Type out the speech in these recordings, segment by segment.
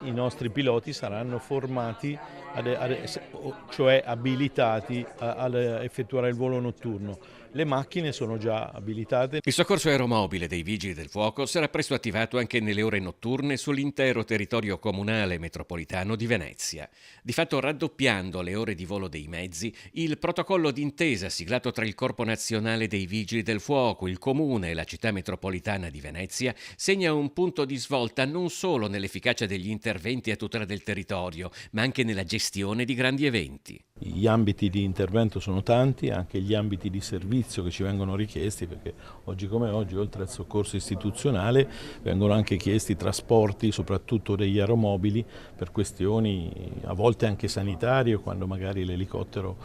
I nostri piloti saranno formati, cioè abilitati ad effettuare il volo notturno. Le macchine sono già abilitate. Il soccorso aeromobile dei Vigili del Fuoco sarà presto attivato anche nelle ore notturne sull'intero territorio comunale metropolitano di Venezia. Di fatto raddoppiando le ore di volo dei mezzi, il protocollo d'intesa siglato tra il Corpo Nazionale dei Vigili del Fuoco, il Comune e la città metropolitana di Venezia segna un punto di svolta non solo nell'efficacia degli interventi a tutela del territorio, ma anche nella gestione di grandi eventi. Gli ambiti di intervento sono tanti, anche gli ambiti di servizio che ci vengono richiesti, perché oggi come oggi, oltre al soccorso istituzionale, vengono anche chiesti trasporti, soprattutto degli aeromobili, per questioni a volte anche sanitarie, quando magari l'elicottero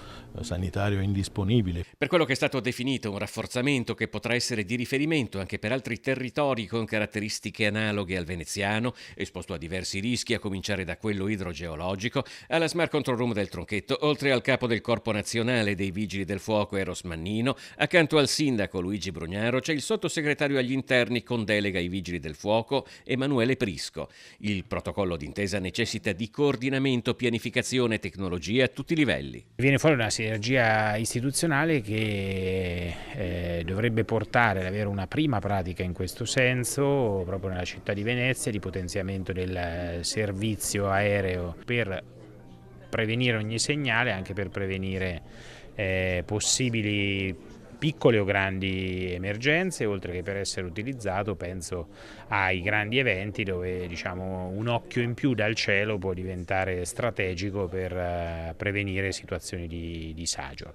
sanitario è indisponibile. Per quello che è stato definito un rafforzamento che potrà essere di riferimento anche per altri territori con caratteristiche analoghe al veneziano, esposto a diversi rischi, a cominciare da quello idrogeologico, alla Smart Control Room del Tronchetto, oltre al capo del Corpo Nazionale dei Vigili del Fuoco Eros Mannino, accanto al sindaco Luigi Brugnaro c'è il sottosegretario agli interni con delega ai Vigili del Fuoco Emanuele Prisco. Il protocollo d'intesa necessita di coordinamento, pianificazione e tecnologia a tutti i livelli. Viene fuori una sinergia istituzionale che dovrebbe portare ad avere una prima pratica in questo senso proprio nella città di Venezia di potenziamento del servizio aereo per prevenire ogni segnale, anche per prevenire possibili piccole o grandi emergenze, oltre che per essere utilizzato, penso ai grandi eventi dove un occhio in più dal cielo può diventare strategico per prevenire situazioni di disagio.